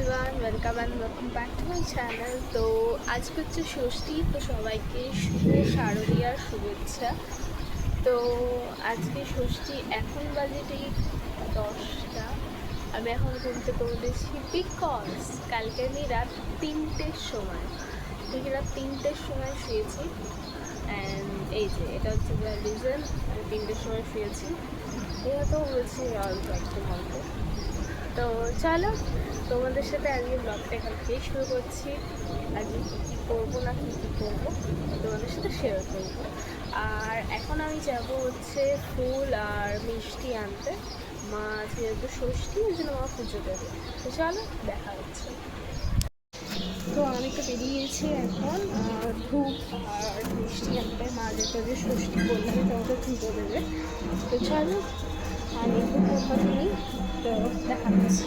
Everyone, welcome back to my channel. তো আজকে হচ্ছে ষষ্ঠী, তো সবাইকে শুভ শারদীয়ার শুভেচ্ছা। তো আজকে ষষ্ঠী, এখন বাজে ঠিক 10টা। আমি এখন ঘুম থেকে উঠেছি বিকজ কালকে আমি রাত 3টের সময়, ঠিক রাত 3টের সময় শুয়েছি। অ্যান্ড এই যে এটা হচ্ছে দ্য রিজন আমি 3টের সময় শুয়েছি। এটা তো বলছি অল্প একটু গল্প। তো চলো তোমাদের সাথে আজকে ব্লগটা এখান থেকেই শুরু করছি। আজকে কী কী করবো না কী কী করবো তোমাদের সাথে শেয়ার করবো। আর এখন আমি যাব হচ্ছে ফুল আর মিষ্টি আনতে। মা যেহেতু ষষ্ঠী, ওই জন্য মা পুজো দেবে। তো চলো দেখা হচ্ছে। তো আমি তো বেরিয়েছি এখন ধূপ আর মিষ্টি আনতে। মা যেহেতু যে ষষ্ঠী বললাম তোমাকে পুজো দেবে। তো চলো আমি একটু মোমবাতি নিই। তো দেখা হচ্ছে।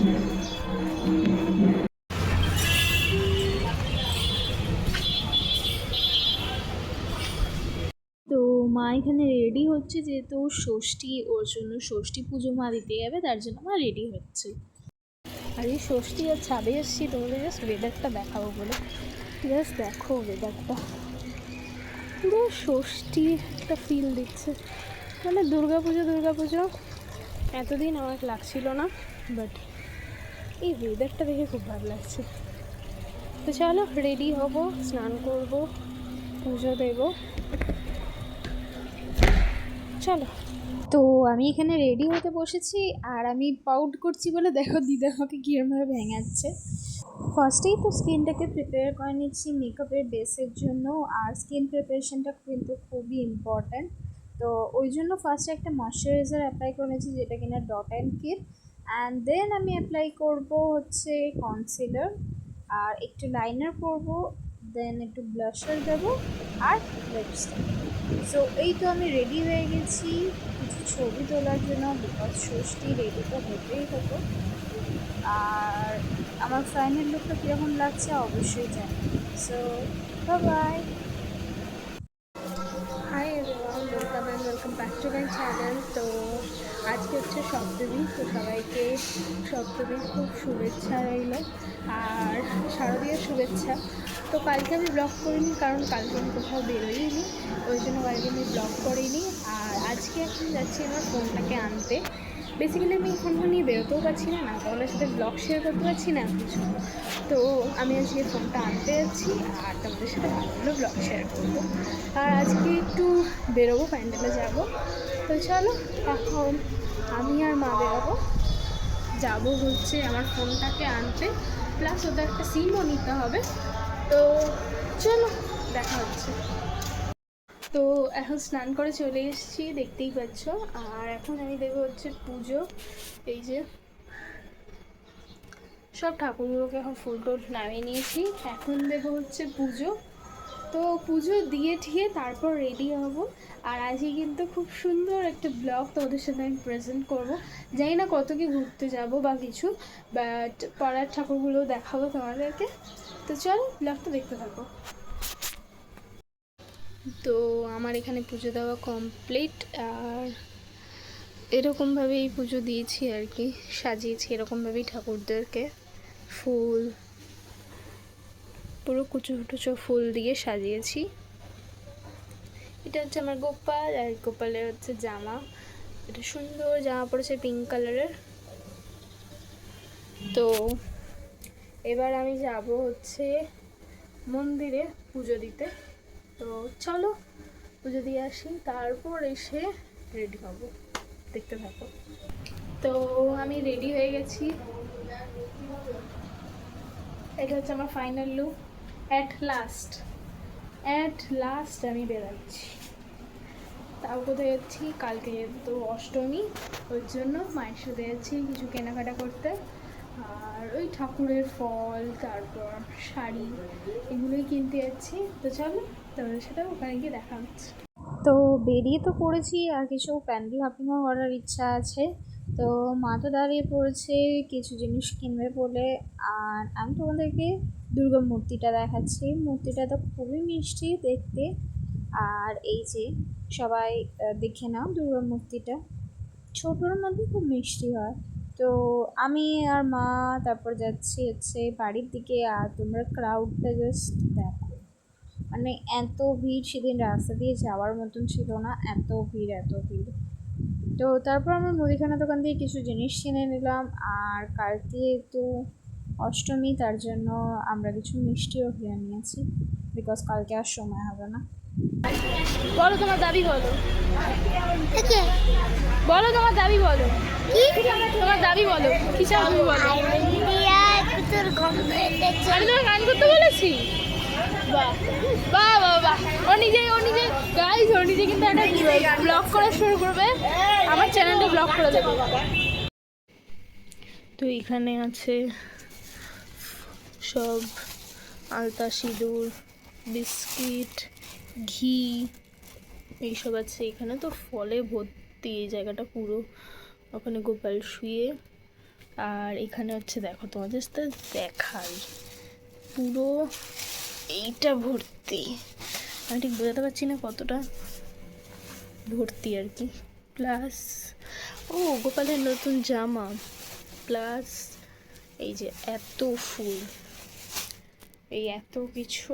তো মা এখানে রেডি হচ্ছে, যেহেতু ষষ্ঠী, ওর জন্য ষষ্ঠী পুজো মা দিতে যাবে, তার জন্য মা রেডি হচ্ছে। আর এই ষষ্ঠী আর ছাদে এসেছি তোমাদের জাস্ট ওয়েদারটা দেখাবো বলে। জাস্ট দেখো ওয়েদারটা, পুরো ষষ্ঠীর একটা ফিল দিচ্ছে। মানে দুর্গাপুজো এতদিন আমার লাগছিল না, বাট এই ওয়েদারটা দেখে খুব ভালো লাগছে। তো চলো রেডি হব, স্নান করব, পুজো দেবো, চলো। তো আমি এখানে রেডি হতে বসেছি, আর আমি পাউট করছি বলে দেখো দিদা আমাকে কীরমভাবে ভেঙাচ্ছে। ফার্স্টেই তো স্কিনটাকে প্রিপেয়ার করে নিচ্ছি মেকআপের বেসের জন্য, আর স্কিন প্রিপারেশনটা কিন্তু খুবই ইম্পর্ট্যান্ট। তো ওই জন্য ফার্স্টে একটা ময়শ্চারাইজার অ্যাপ্লাই করে নিয়েছি, যেটা কিনা ডট অ্যান্ড কির। অ্যান্ড দেন আমি অ্যাপ্লাই করব হচ্ছে কনসিলার, আর একটু লাইনার করব, দেন একটু ব্লাশার দেবো, আর লিপস্টিক। সো এই তো আমি রেডি হয়ে গেছি কিছু ছবি তোলার জন্য, বিকজ ষষ্ঠী রেডি তো হতেই হতো। আর আমার ফাইনাল লুকটা কীরকম লাগছে অবশ্যই জানি। So bye. Hi everyone, welcome back to my channel. তো আজকে হচ্ছে সপ্তমী, তো সবাইকে সপ্তমীর খুব শুভেচ্ছা রইল আর শারদীয়ার শুভেচ্ছা। তো কালকে আমি ব্লগ করিনি, কারণ কালকে আমি কোথাও বেরোইনি, ওই জন্য কালকে আমি ব্লগ করিনি। আর আজকে এখন যাচ্ছি আমার ফোনটাকে আনতে। বেসিক্যালি আমি ফোনটা নিয়ে বেরোতেও পারছি না, না তোমাদের সাথে ব্লগ শেয়ার করতে পারছি না কিছু। তো আমি আজকে ফোনটা আনতে যাচ্ছি আর তোমাদের সাথে ভালো ব্লগ শেয়ার করবো। আর আজকে একটু বেরোবো, প্যান্ডেলে যাব। তো চলো এখন আমি আর মা বেরোবো, যাবো হচ্ছে আমার ফোনটাকে আনতে, প্লাস ওদের একটা সিমও নিতে হবে। তো চলো দেখা হচ্ছে। তো এখন স্নান করে চলে এসেছি, দেখতেই পাচ্ছ। আর এখন আমি দেবো হচ্ছে পুজো। এই যে সব ঠাকুরগুলোকে এখন ফুল টুল নামিয়ে নিয়েছি, এখন দেবো হচ্ছে পুজো। তো পুজো দিয়ে ঠিয়ে তারপর রেডি হব। আর আজকে কিন্তু খুব সুন্দর একটা ব্লগ তোমাদের সাথে আমি প্রেজেন্ট করবো। জানি না কত কি ঘুরতে যাব বা কিছু, বাট পাড়ার ঠাকুরগুলো দেখাবো তোমাদেরকে। তো চলো ব্লগটা দেখতে থাকো। তো আমার এখানে পুজো দেওয়া কমপ্লিট, আর এরকমভাবেই পুজো দিয়েছি আর কি, সাজিয়েছি এরকমভাবেই ঠাকুরদেরকে, ফুল, পুরো কুচো টুচো ফুল দিয়ে সাজিয়েছি। এটা হচ্ছে আমার গোপাল, আর গোপালের হচ্ছে জামা, এটা সুন্দর জামা পড়েছে পিঙ্ক কালারের। তো এবার আমি যাব হচ্ছে মন্দিরে পুজো দিতে। তো চলো পুজো দিয়ে আসি, তারপর এসে রেডি হব, দেখতে থাকো। তো আমি রেডি হয়ে গেছি, এটা হচ্ছে আমার ফাইনাল লুক। অ্যাট লাস্ট আমি বেরোচ্ছি। তাও কোথায় যাচ্ছি, কালকে তো অষ্টমী, ওই জন্য মায়ের সাথে যাচ্ছি কিছু কেনাকাটা করতে। আর ওই ঠাকুরের ফল, তারপর শাড়ি, এগুলোই কিনতে যাচ্ছি। তো চলো তোমাদের সাথে ওখানে গিয়ে দেখা হচ্ছে। তো বেরিয়ে তো পড়েছি, আর কিছু প্যান্ডেল হাফিংও করার ইচ্ছা আছে। তো মা তো দাঁড়িয়ে পড়েছে কিছু জিনিস কিনবে বলে। আর আমি তোমাদেরকে দুর্গা মূর্তিটা দেখাচ্ছি, মূর্তিটা তো খুবই মিষ্টি দেখতে। আর এই যে সবাই দেখে নাও, দুর্গা মূর্তিটা ছোটোর মধ্যে খুব মিষ্টি হয়। তো তো আমি আর মা তারপর যাচ্ছি হচ্ছে বাড়ির দিকে। আর তোমরা ক্রাউডটা জাস্ট দেখো, মানে এত ভিড়, সেদিন রাস্তা দিয়ে যাওয়ার মতন ছিল না, এত ভিড় এত ভিড়। তো তারপর আমরা মুদিখানা দোকান থেকে কিছু জিনিস কিনে নিলাম। আর কালকে তো অষ্টমী, তার জন্য আমরা কিছু মিষ্টিও কিনে নিয়েছি, বিকজ কালকে আর সময় হবে না। বলো তোমার দাবি বলো, বলো তোমার দাবি বলো, তোমার দাবি বলো কি চাও তুমি বলো। আমি তোমার গান করতে বলেছি? বাহ বাহ বাহ বাহ। ও নিজে গাইজ, ও নিজে কিন্তু একটা ব্লগ করা শুরু করবে, আমার চ্যানেলটা ব্লগ করে দেবে। তো এখানে আছে সব আলতা, সিঁদুর, বিস্কিট, ঘি এইসব আছে। এখানে তো ফলে ভর্তি এই জায়গাটা পুরো। ওখানে গোপাল শুয়ে। আর এখানে হচ্ছে দেখো, তোমাদের তো দেখাই, পুরো এইটা ভর্তি। আমি ঠিক বোঝাতে পারছি না কতটা ভর্তি আর কি। প্লাস ও গোপালের নতুন জামা, প্লাস এই যে এত ফুল, এই এত কিছু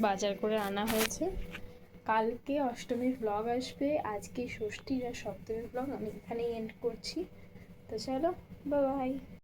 বাজার করে আনা হয়েছে। কালকে অষ্টমীর ব্লগ আসবে, আজকে ষষ্ঠীর আর সপ্তমীর ব্লগ আমি এখানেই এন্ড করছি। তো চলো, বাই বাই।